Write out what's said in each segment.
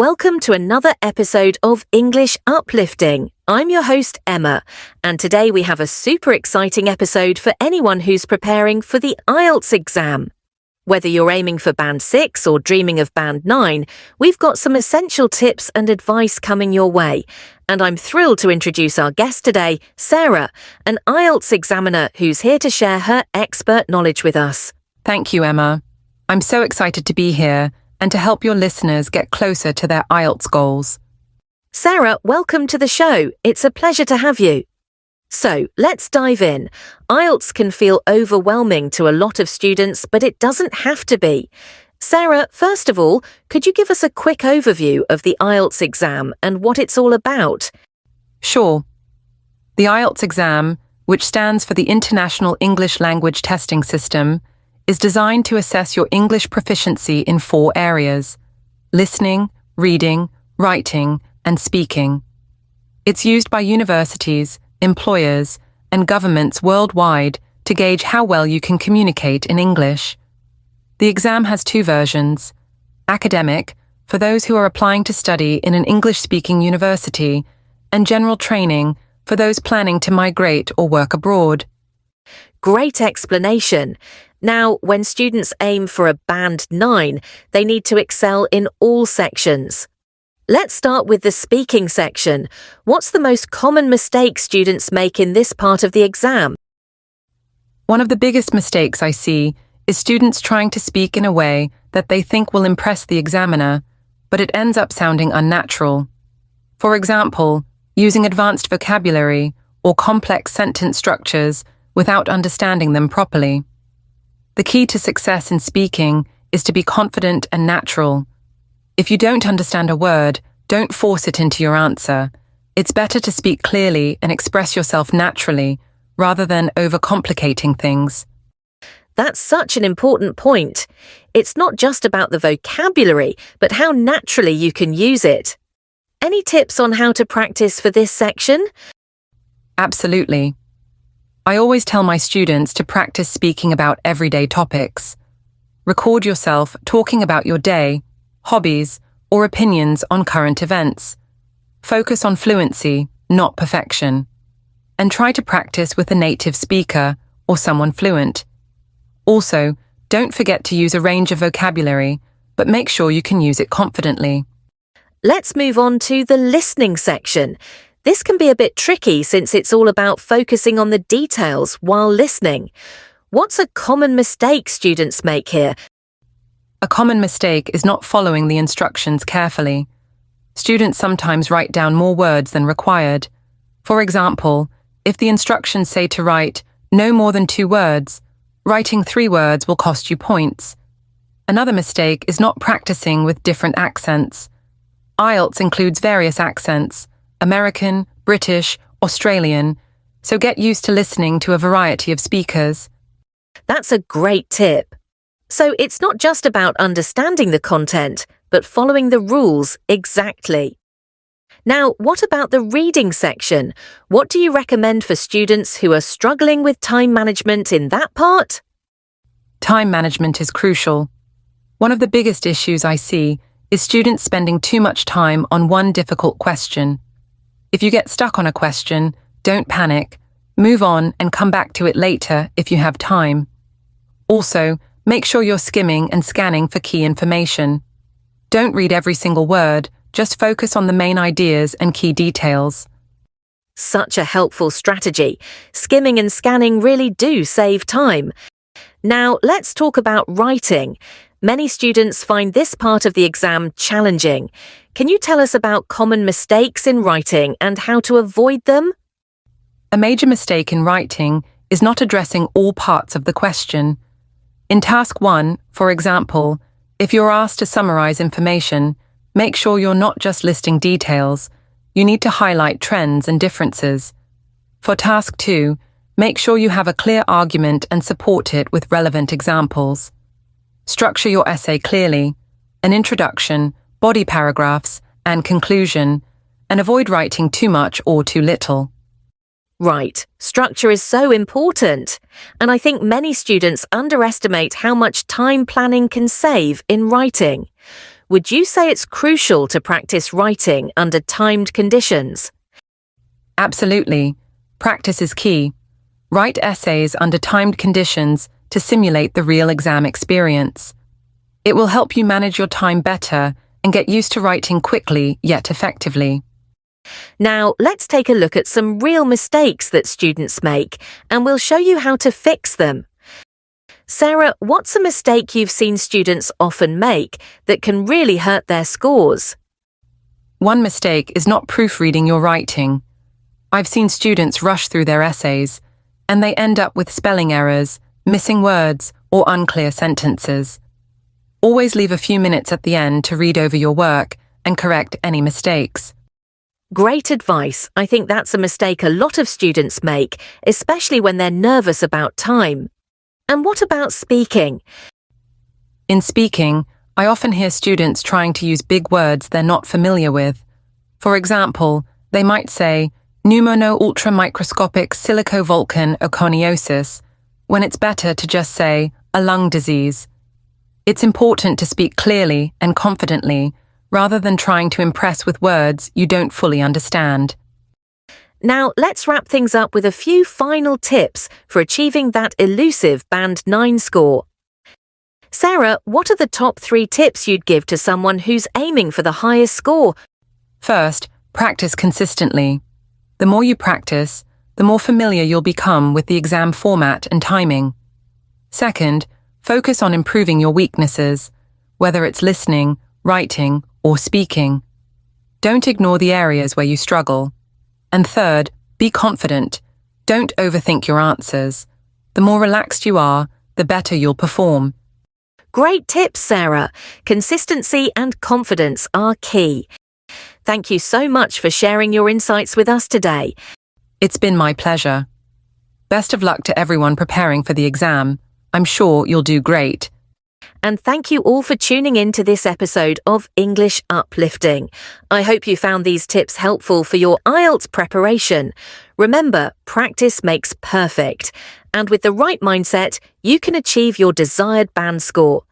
Welcome to another episode of English Uplifting. I'm your host, Emma, and today we have a super exciting episode for anyone who's preparing for the IELTS exam. Whether you're aiming for Band 6 or dreaming of Band 9, we've got some essential tips and advice coming your way. And I'm thrilled to introduce our guest today, Sarah, an IELTS examiner who's here to share her expert knowledge with us. Thank you, Emma. I'm so excited to be here and to help your listeners get closer to their IELTS goals. Sarah, welcome to the show. It's a pleasure to have you. So, let's dive in. IELTS can feel overwhelming to a lot of students, but it doesn't have to be. Sarah, first of all, could you give us a quick overview of the IELTS exam and what it's all about? Sure. The IELTS exam, which stands for the International English Language Testing System, is designed to assess your English proficiency in 4 areas: listening, reading, writing, and speaking. It's used by universities, employers, and governments worldwide to gauge how well you can communicate in English. The exam has 2 versions: academic, for those who are applying to study in an English-speaking university, and general training, for those planning to migrate or work abroad. Great explanation. Now, when students aim for a Band 9, they need to excel in all sections. Let's start with the speaking section. What's the most common mistake students make in this part of the exam? One of the biggest mistakes I see is students trying to speak in a way that they think will impress the examiner, but it ends up sounding unnatural. For example, using advanced vocabulary or complex sentence structures without understanding them properly. The key to success in speaking is to be confident and natural. If you don't understand a word, don't force it into your answer. It's better to speak clearly and express yourself naturally, rather than overcomplicating things. That's such an important point. It's not just about the vocabulary, but how naturally you can use it. Any tips on how to practice for this section? Absolutely. I always tell my students to practice speaking about everyday topics. Record yourself talking about your day, hobbies, or opinions on current events. Focus on fluency, not perfection. And try to practice with a native speaker or someone fluent. Also, don't forget to use a range of vocabulary, but make sure you can use it confidently. Let's move on to the listening section. This can be a bit tricky since it's all about focusing on the details while listening. What's a common mistake students make here? A common mistake is not following the instructions carefully. Students sometimes write down more words than required. For example, if the instructions say to write no more than 2 words, writing 3 words will cost you points. Another mistake is not practicing with different accents. IELTS includes various accents: American, British, Australian, so get used to listening to a variety of speakers. That's a great tip. So it's not just about understanding the content, but following the rules exactly. Now, what about the reading section? What do you recommend for students who are struggling with time management in that part? Time management is crucial. One of the biggest issues I see is students spending too much time on one difficult question. If you get stuck on a question, don't panic. Move on and come back to it later if you have time. Also, make sure you're skimming and scanning for key information. Don't read every single word, just focus on the main ideas and key details. Such a helpful strategy. Skimming and scanning really do save time. Now, let's talk about writing. Many students find this part of the exam challenging. Can you tell us about common mistakes in writing and how to avoid them? A major mistake in writing is not addressing all parts of the question. In Task 1, for example, if you're asked to summarize information, make sure you're not just listing details. You need to highlight trends and differences. For Task 2, make sure you have a clear argument and support it with relevant examples. Structure your essay clearly: an introduction, body paragraphs, and conclusion, and avoid writing too much or too little. Right, structure is so important, and I think many students underestimate how much time planning can save in writing. would you say it's crucial to practice writing under timed conditions? Absolutely. Practice is key. Write essays under timed conditions to simulate the real exam experience. It will help you manage your time better and get used to writing quickly yet effectively. Now, let's take a look at some real mistakes that students make, and we'll show you how to fix them. Sarah, what's a mistake you've seen students often make that can really hurt their scores? One mistake is not proofreading your writing. I've seen students rush through their essays, and they end up with spelling errors, missing words, or unclear sentences. Always leave a few minutes at the end to read over your work and correct any mistakes. Great advice. I think that's a mistake a lot of students make, especially when they're nervous about time. And what about speaking? In speaking, I often hear students trying to use big words they're not familiar with. For example, they might say, pneumono-ultramicroscopic silicovolcan oconiosis, when it's better to just say, a lung disease. It's important to speak clearly and confidently, rather than trying to impress with words you don't fully understand. Now, let's wrap things up with a few final tips for achieving that elusive Band 9 score. Sarah, what are the top 3 tips you'd give to someone who's aiming for the highest score? First, practice consistently. The more you practice, the more familiar you'll become with the exam format and timing. Second, focus on improving your weaknesses, whether it's listening, writing, or speaking. Don't ignore the areas where you struggle. And third, be confident. Don't overthink your answers. The more relaxed you are, the better you'll perform. Great tips, Sarah. Consistency and confidence are key. Thank you so much for sharing your insights with us today. It's been my pleasure. Best of luck to everyone preparing for the exam. I'm sure you'll do great. And thank you all for tuning in to this episode of English Uplifting. I hope you found these tips helpful for your IELTS preparation. Remember, practice makes perfect. And with the right mindset, you can achieve your desired band score.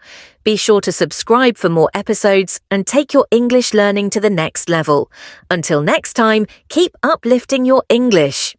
Be sure to subscribe for more episodes and take your English learning to the next level. Until next time, keep uplifting your English.